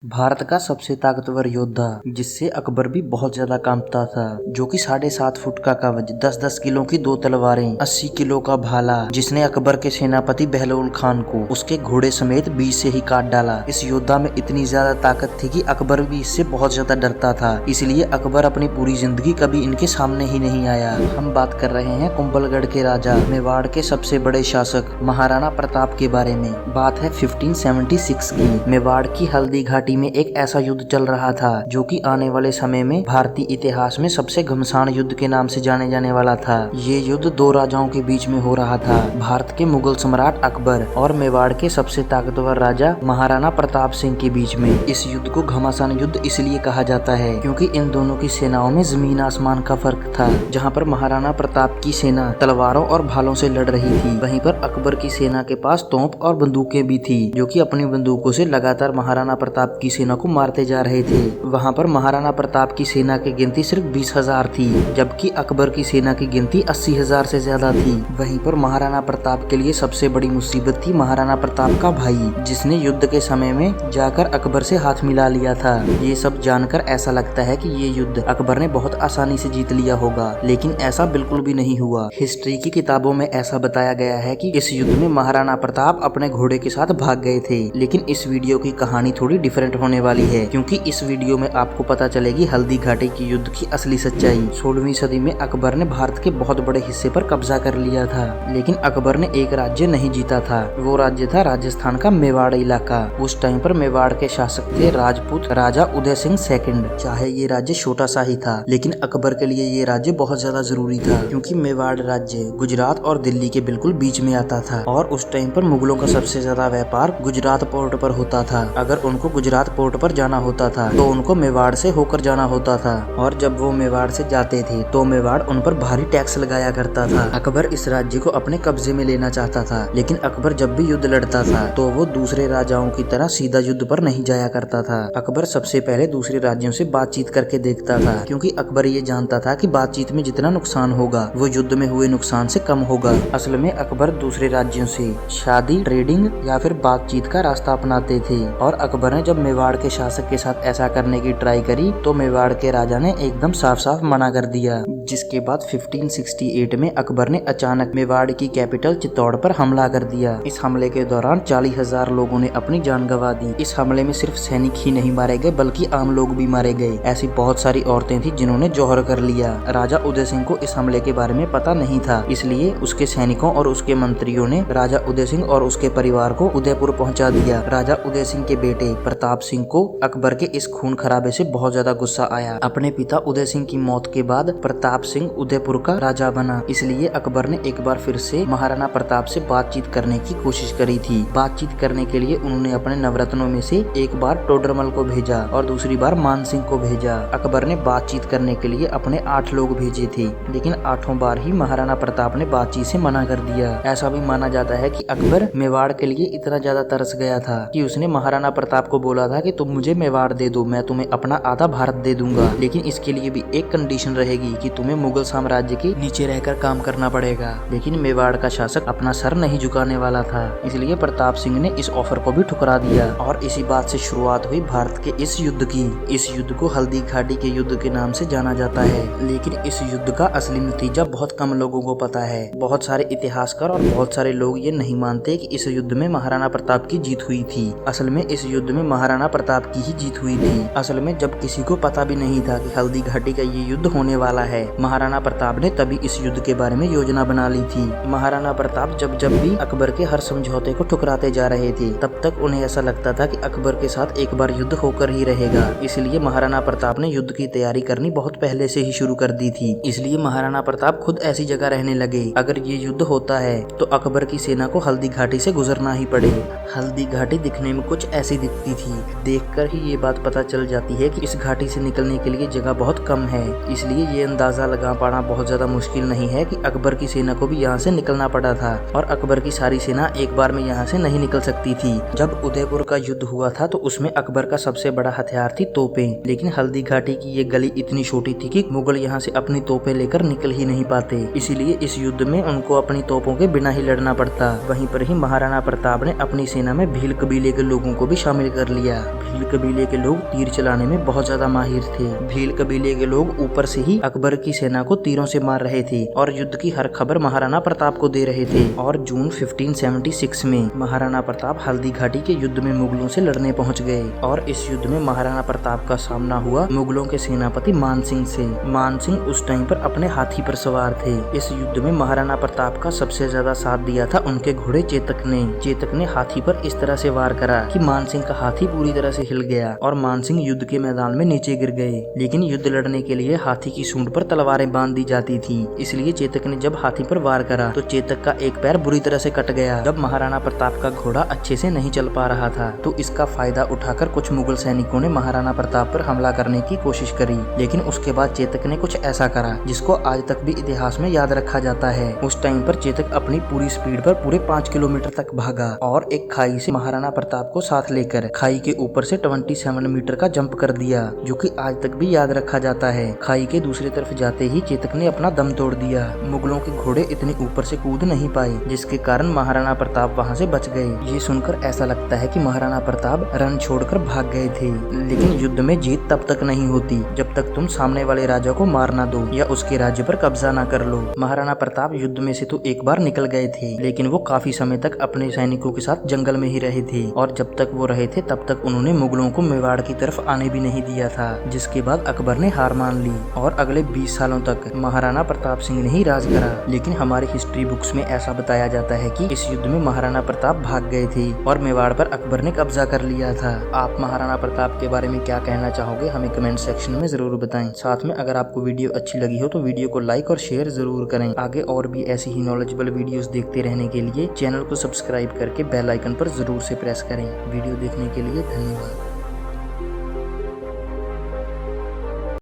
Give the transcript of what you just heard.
भारत का सबसे ताकतवर योद्धा जिससे अकबर भी बहुत ज्यादा कांपता था, जो कि 7.5 फुट का कवच, 10-10 किलो की 2 तलवारें, 80 किलो का भाला, जिसने अकबर के सेनापति बहलोल खान को उसके घोड़े समेत बीच से ही काट डाला। इस योद्धा में इतनी ज्यादा ताकत थी कि अकबर भी इससे बहुत ज्यादा डरता था, इसलिए अकबर अपनी पूरी जिंदगी कभी इनके सामने ही नहीं आया। हम बात कर रहे हैं कुंभलगढ़ के राजा, मेवाड़ के सबसे बड़े शासक महाराणा प्रताप के बारे में। बात है 1576 की। मेवाड़ की हल्दी घाटी में एक ऐसा युद्ध चल रहा था जो कि आने वाले समय में भारतीय इतिहास में सबसे घमसान युद्ध के नाम से जाने जाने वाला था। ये युद्ध दो राजाओं के बीच में हो रहा था, भारत के मुगल सम्राट अकबर और मेवाड़ के सबसे ताकतवर राजा महाराणा प्रताप सिंह के बीच में। इस युद्ध को घमासान युद्ध इसलिए कहा जाता है क्योंकि इन दोनों की सेनाओं में जमीन आसमान का फर्क था। जहाँ पर महाराणा प्रताप की सेना तलवारों और भालों से लड़ रही थी, वहीं पर अकबर की सेना के पास तोप और बंदूकें भी थी, जो कि अपनी बंदूकों से लगातार महाराणा प्रताप की सेना को मारते जा रहे थे। वहां पर महाराणा प्रताप की सेना की गिनती सिर्फ 20,000 थी, जबकि अकबर की सेना की गिनती 80,000 से ज्यादा थी। वहीं पर महाराणा प्रताप के लिए सबसे बड़ी मुसीबत थी महाराणा प्रताप का भाई, जिसने युद्ध के समय में जाकर अकबर से हाथ मिला लिया था। ये सब जानकर ऐसा लगता है कि ये युद्ध अकबर ने बहुत आसानी से जीत लिया होगा, लेकिन ऐसा बिल्कुल भी नहीं हुआ। हिस्ट्री की किताबों में ऐसा बताया गया है कि इस युद्ध में महाराणा प्रताप अपने घोड़े के साथ भाग गए थे, लेकिन इस वीडियो की कहानी थोड़ी डिफरेंट होने वाली है, क्योंकि इस वीडियो में आपको पता चलेगी हल्दी घाटी की युद्ध की असली सच्चाई। 16वीं सदी में अकबर ने भारत के बहुत बड़े हिस्से पर कब्जा कर लिया था, लेकिन अकबर ने एक राज्य नहीं जीता था। वो राज्य था राजस्थान का मेवाड़ इलाका। उस टाइम पर मेवाड़ के शासक थे राजपूत राजा उदय सिंह सेकंड। चाहे ये राज्य छोटा सा ही था, लेकिन अकबर के लिए ये राज्य बहुत ज्यादा जरूरी था, क्योंकि मेवाड़ राज्य गुजरात और दिल्ली के बिल्कुल बीच में आता था, और उस टाइम पर मुगलों का सबसे ज्यादा व्यापार गुजरात पोर्ट पर होता था। अगर उनको गुजरात पोर्ट पर जाना होता था तो उनको मेवाड़ से होकर जाना होता था, और जब वो मेवाड़ से जाते थे तो मेवाड़ उन पर भारी टैक्स लगाया करता था। अकबर इस राज्य को अपने कब्जे में लेना चाहता था, लेकिन अकबर जब भी युद्ध लड़ता था तो वो दूसरे राजाओं की तरह सीधा युद्ध पर नहीं जाया करता था। अकबर सबसे पहले दूसरे राज्यों से बातचीत करके देखता था, क्योंकि अकबर ये जानता था कि बातचीत में जितना नुकसान होगा वो युद्ध में हुए नुकसान से कम होगा। असल में अकबर दूसरे राज्यों से शादी, ट्रेडिंग या फिर बातचीत का रास्ता अपनाते थे, और अकबर ने जब मेवाड़ के शासक के साथ ऐसा करने की ट्राई करी तो मेवाड़ के राजा ने एकदम साफ साफ मना कर दिया। जिसके बाद 1568 में अकबर ने अचानक मेवाड़ की कैपिटल चित्तौड़ पर हमला कर दिया। इस हमले के दौरान 40,000 लोगों ने अपनी जान गंवा दी। इस हमले में सिर्फ सैनिक ही नहीं मारे गए, बल्कि आम लोग भी मारे गए। ऐसी बहुत सारी औरतें थी जिन्होंने जौहर कर लिया। राजा उदय सिंह को इस हमले के बारे में पता नहीं था, इसलिए उसके सैनिकों और उसके मंत्रियों ने राजा उदय सिंह और उसके परिवार को उदयपुर पहुंचा दिया। राजा उदय सिंह के बेटे प्रताप सिंह को अकबर के इस खून खराबे से बहुत ज्यादा गुस्सा आया। अपने पिता उदय सिंह की मौत के बाद प्रताप सिंह उदयपुर का राजा बना, इसलिए अकबर ने एक बार फिर से महाराणा प्रताप से बातचीत करने की कोशिश करी थी। बातचीत करने के लिए उन्होंने अपने नवरत्नों में से एक बार टोडरमल को भेजा और दूसरी बार मान सिंह को भेजा। अकबर ने बातचीत करने के लिए अपने 8 लोग भेजे थे, लेकिन 8 बार ही महाराणा प्रताप ने बातचीत से मना कर दिया। ऐसा भी माना जाता है कि अकबर मेवाड़ के लिए इतना ज्यादा तरस गया था कि उसने महाराणा प्रताप को बोला था कि तुम मुझे मेवाड़ दे दो, मैं तुम्हें अपना आधा भारत दे दूंगा, लेकिन इसके लिए भी एक कंडीशन रहेगी कि तुम्हें मुगल साम्राज्य के नीचे रहकर काम करना पड़ेगा। लेकिन मेवाड़ का शासक अपना सर नहीं झुकाने वाला था, इसलिए प्रताप सिंह ने इस ऑफर को भी ठुकरा दिया, और इसी बात से शुरुआत हुई भारत के इस युद्ध की। इस युद्ध को हल्दी घाटी के युद्ध के नाम से जाना जाता है, लेकिन इस युद्ध का असली नतीजा बहुत कम लोगों को पता है। बहुत सारे इतिहासकार और बहुत सारे लोग ये नहीं मानते कि इस युद्ध में महाराणा प्रताप की जीत हुई थी। असल में इस युद्ध में महाराणा प्रताप की ही जीत हुई थी। असल में जब किसी को पता भी नहीं था कि हल्दी घाटी का ये युद्ध होने वाला है, महाराणा प्रताप ने तभी इस युद्ध के बारे में योजना बना ली थी। महाराणा प्रताप जब भी अकबर के हर समझौते को ठुकराते जा रहे थे, तब तक उन्हें ऐसा लगता था कि अकबर के साथ एक बार युद्ध होकर ही रहेगा। इसलिए महाराणा प्रताप ने युद्ध की तैयारी करनी बहुत पहले से ही शुरू कर दी थी। इसलिए महाराणा प्रताप खुद ऐसी जगह रहने लगे, अगर ये युद्ध होता है तो अकबर की सेना को हल्दी घाटी से गुजरना ही पड़े। हल्दी घाटी दिखने में कुछ ऐसी दिखती थी, देखकर ही ये बात पता चल जाती है कि इस घाटी से निकलने के लिए जगह बहुत कम है। इसलिए ये अंदाजा लगा पाना बहुत ज्यादा मुश्किल नहीं है कि अकबर की सेना को भी यहाँ से निकलना पड़ा था, और अकबर की सारी सेना एक बार में यहाँ से नहीं निकल सकती थी। जब उदयपुर का युद्ध हुआ था तो उसमें अकबर का सबसे बड़ा हथियार थी तोपें, लेकिन हल्दी घाटी की ये गली इतनी छोटी थी कि मुगल यहाँ से अपनी तोपें लेकर निकल ही नहीं पाते, इसीलिए इस युद्ध में उनको अपनी तोपों के बिना ही लड़ना पड़ता। वहीं पर ही महाराणा प्रताप ने अपनी सेना में भील कबीले के लोगों को भी शामिल कर लिया। किया। भील कबीले के लोग तीर चलाने में बहुत ज्यादा माहिर थे। भील कबीले के लोग ऊपर से ही अकबर की सेना को तीरों से मार रहे थे और युद्ध की हर खबर महाराणा प्रताप को दे रहे थे। और जून 1576 में महाराणा प्रताप हल्दी घाटी के युद्ध में मुगलों से लड़ने पहुंच गए और इस युद्ध में महाराणा प्रताप का सामना हुआ मुगलों के सेनापति मान सिंह से। मान सिंह उस टाइम पर अपने हाथी पर सवार थे। इस युद्ध में महाराणा प्रताप का सबसे ज्यादा साथ दिया था उनके घोड़े चेतक ने। चेतक ने हाथी पर इस तरह से वार करा कि मान सिंह का हाथी पूरी तरह से हिल गया और मान सिंह युद्ध के मैदान में नीचे गिर गए। लेकिन युद्ध लड़ने के लिए हाथी की सूंड पर तलवारें बांध दी जाती थी, इसलिए चेतक ने जब हाथी पर वार करा तो चेतक का एक पैर बुरी तरह से कट गया। जब महाराणा प्रताप का घोड़ा अच्छे से नहीं चल पा रहा था तो इसका फायदा उठाकर कुछ मुगल सैनिकों ने महाराणा प्रताप पर हमला करने की कोशिश करी। लेकिन उसके बाद चेतक ने कुछ ऐसा करा जिसको आज तक भी इतिहास में याद रखा जाता है। उस टाइम पर चेतक अपनी पूरी स्पीड पर पूरे 5 किलोमीटर तक भागा और एक खाई से महाराणा प्रताप को साथ लेकर खाई के ऊपर से 27 मीटर का जंप कर दिया, जो कि आज तक भी याद रखा जाता है। खाई के दूसरी तरफ जाते ही चेतक ने अपना दम तोड़ दिया। मुगलों के घोड़े इतने ऊपर से कूद नहीं पाए, जिसके कारण महाराणा प्रताप वहां से बच गए। ये सुनकर ऐसा लगता है कि महाराणा प्रताप रन छोड़कर भाग गए थे। लेकिन युद्ध में जीत तब तक नहीं होती जब तक तुम सामने वाले राजा को मार ना दो या उसके राज्य पर कब्जा ना कर लो। महाराणा प्रताप युद्ध में से तो एक बार निकल गए थे, लेकिन वो काफी समय तक अपने सैनिकों के साथ जंगल में ही रहे थे और जब तक वो रहे थे तब तक उन्होंने मुगलों को मेवाड़ की तरफ आने भी नहीं दिया था, जिसके बाद अकबर ने हार मान ली और अगले 20 सालों तक महाराणा प्रताप सिंह ने ही राज करा। लेकिन हमारे हिस्ट्री बुक्स में ऐसा बताया जाता है कि इस युद्ध में महाराणा प्रताप भाग गए थे और मेवाड़ पर अकबर ने कब्जा कर लिया था। आप महाराणा प्रताप के बारे में क्या कहना चाहोगे हमें कमेंट सेक्शन में जरूर बताएं। साथ में अगर आपको वीडियो अच्छी लगी हो तो वीडियो को लाइक और शेयर जरूर करें। आगे और भी ऐसी ही नॉलेजेबल वीडियोस देखते रहने के लिए चैनल को सब्सक्राइब करके बेल आइकन पर जरूर से प्रेस करें। वीडियो देखने के लिए धन्यवाद।